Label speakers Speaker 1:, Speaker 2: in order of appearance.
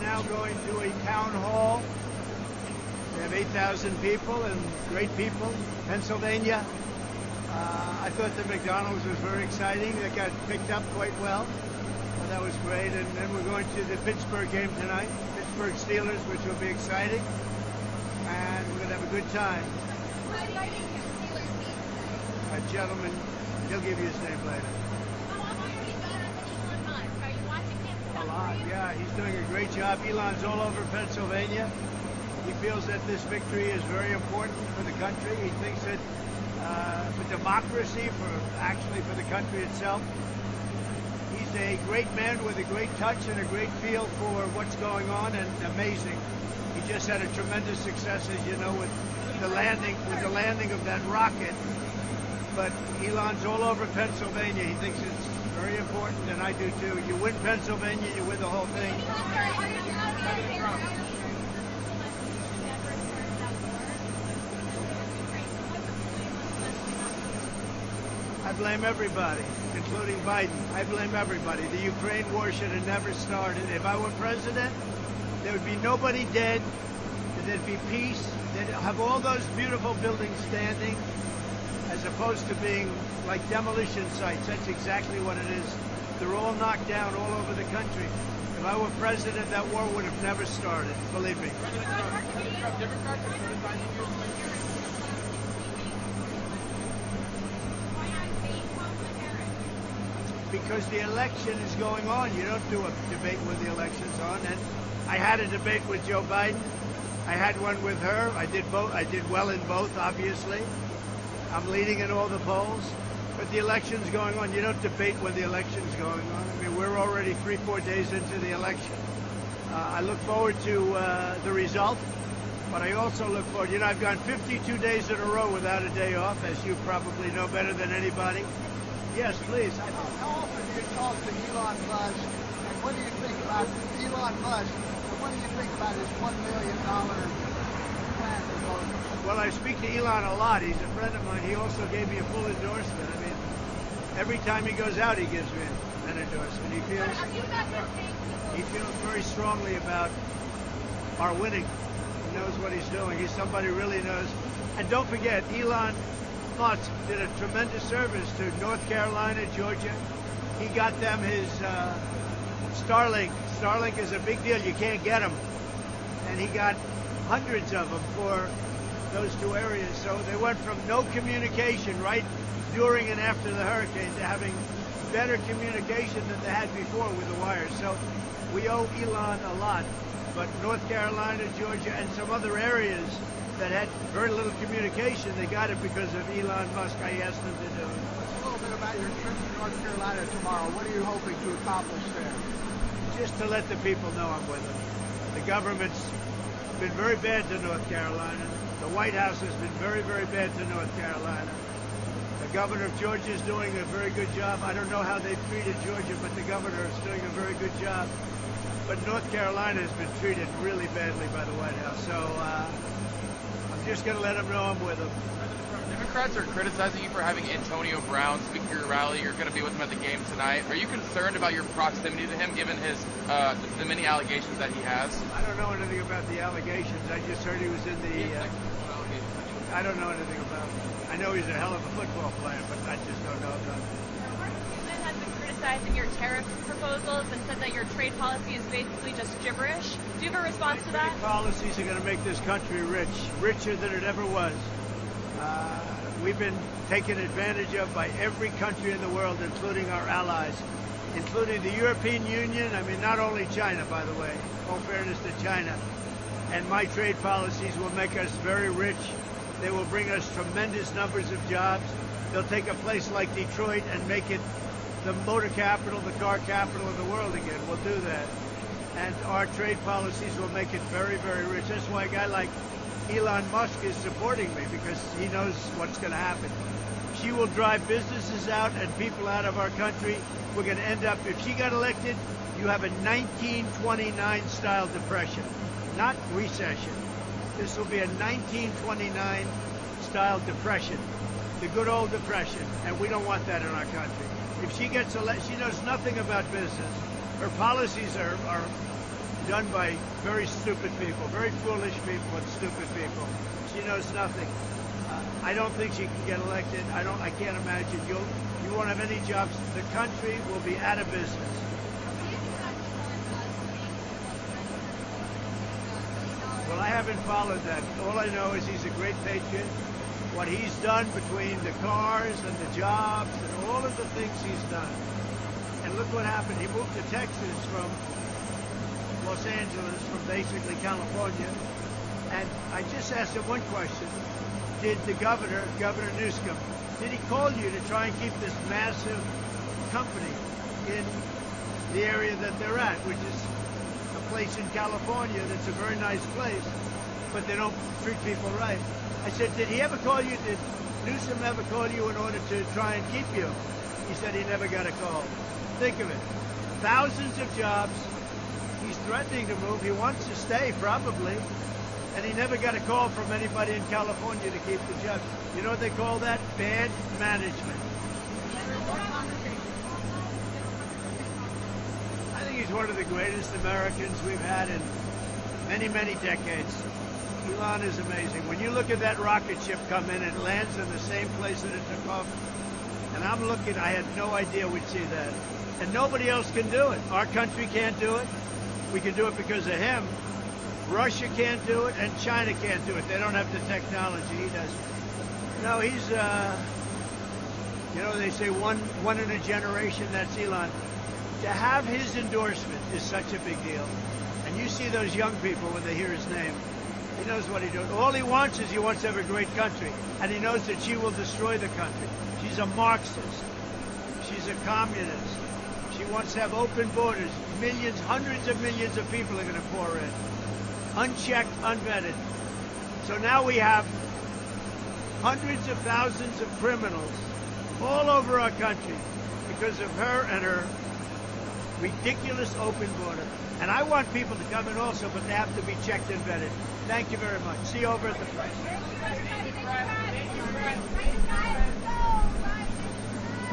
Speaker 1: now going to a town hall. We have 8,000 people and great people. Pennsylvania. I thought the McDonald's was very exciting. It got picked up quite well. That was great. And then we're going to the Pittsburgh game tonight. Pittsburgh Steelers, which will be exciting. And we're going to have a good time. A gentleman, he'll give you his name later. A lot, yeah. He's doing a great job. Elon's all over Pennsylvania. He feels that this victory is very important for the country. He thinks that for democracy, for the country itself. He's a great man with a great touch and a great feel for what's going on, and amazing. He just had a tremendous success, as you know, with the landing of that rocket. But Elon's all over Pennsylvania. He thinks it's very important, and I do too. You win Pennsylvania, you win the whole thing. I blame everybody, including Biden. I blame everybody. The Ukraine war should have never started. If I were president, there would be nobody dead. There'd be peace. They'd have all those beautiful buildings standing, as opposed to being like demolition sites. That's exactly what it is. They're all knocked down all over the country. If I were president, that war would have never started. Believe me. Because the election is going on. You don't do a debate when the election's on. And I had a debate with Joe Biden. I had one with her. I did both. I did well in both, obviously. I'm leading in all the polls. But the election's going on. You don't debate when the election's going on. I mean, we're already 3-4 days into the election. I look forward to the result. But I also look forward, you know, I've gone 52 days in a row without a day off, as you probably know better than anybody. Yes, please.
Speaker 2: How often do you talk to Elon Musk, and what do you think about Elon Musk, and what do you think about his $1 million plan for voters?
Speaker 1: Well, I speak to Elon a lot. He's a friend of mine. He also gave me a full endorsement. I mean, every time he goes out, he gives me an endorsement. He feels very strongly about our winning. He knows what he's doing. He's somebody who really knows. And don't forget, Elon Musk did a tremendous service to North Carolina, Georgia. He got them his Starlink. Starlink is a big deal. You can't get them. And he got hundreds of them for those two areas. So they went from no communication right during and after the hurricane to having better communication than they had before with the wires. So we owe Elon a lot. But North Carolina, Georgia, and some other areas that had very little communication, they got it because of Elon Musk. I asked them to do it.
Speaker 2: A little bit about your trip to North Carolina tomorrow. What are you hoping to accomplish there?
Speaker 1: Just to let the people know I'm with them. The government's been very bad to North Carolina. The White House has been very, very bad to North Carolina. The governor of Georgia is doing a very good job. I don't know how they've treated Georgia, but the governor is doing a very good job. But North Carolina has been treated really badly by the White House. So I'm just going to let them know I'm with them.
Speaker 3: Democrats are criticizing you for having Antonio Brown speak to your rally. You're going to be with him at the game tonight. Are you concerned about your proximity to him, given his the many allegations that he has?
Speaker 1: I don't know anything about the allegations. I just heard he was in the... I don't know anything about him. I know he's a hell of a football player, but I just don't know about him.
Speaker 4: President has been criticizing your tariff proposals and said that your trade policy is basically just gibberish. Do you have a response to that?
Speaker 1: Trade policies are going to make this country rich, richer than it ever was. We've been taken advantage of by every country in the world, including our allies, including the European Union. I mean, not only China, by the way, all fairness to China. And my trade policies will make us very rich. They will bring us tremendous numbers of jobs. They'll take a place like Detroit and make it the motor capital, the car capital of the world again. We'll do that. And our trade policies will make it very, very rich. That's why a guy like Elon Musk is supporting me, because he knows what's going to happen. She will drive businesses out and people out of our country. We're going to end up, if she got elected, you have a 1929 style depression, not recession. This will be a 1929 style depression, the good old depression, and we don't want that in our country. If she gets elected, she knows nothing about business. Her policies are done by very stupid people, very foolish people and stupid people. She knows nothing. I don't think she can get elected. I can't imagine. You won't have any jobs. The country will be out of business. Well, I haven't followed that. All I know is he's a great patriot. What he's done between the cars and the jobs and all of the things he's done. And look what happened. He moved to Texas from Los Angeles, from basically California. And I just asked him one question. Did the Governor Newsom, did he call you to try and keep this massive company in the area that they're at, which is a place in California that's a very nice place, but they don't treat people right? I said, did he ever call you? Did Newsom ever call you in order to try and keep you? He said he never got a call. Think of it. Thousands of jobs. He's threatening to move. He wants to stay, probably. And he never got a call from anybody in California to keep the jobs. You know what they call that? Bad management. I think he's one of the greatest Americans we've had in many, many decades. Elon is amazing. When you look at that rocket ship come in, it lands in the same place that it took off. And I'm looking, I had no idea we'd see that. And nobody else can do it. Our country can't do it. We can do it because of him. Russia can't do it, and China can't do it. They don't have the technology. He does. No, he's, you know, they say one in a generation. That's Elon. To have his endorsement is such a big deal. And you see those young people when they hear his name. He knows what he's doing. All he wants is he wants to have a great country. And he knows that she will destroy the country. She's a Marxist. She's a communist. She wants to have open borders. Millions, hundreds of millions of people are going to pour in. Unchecked, unvetted. So now we have hundreds of thousands of criminals all over our country because of her and her ridiculous open border. And I want people to come in also, but they have to be checked and vetted. Thank you very much. See you over at the place.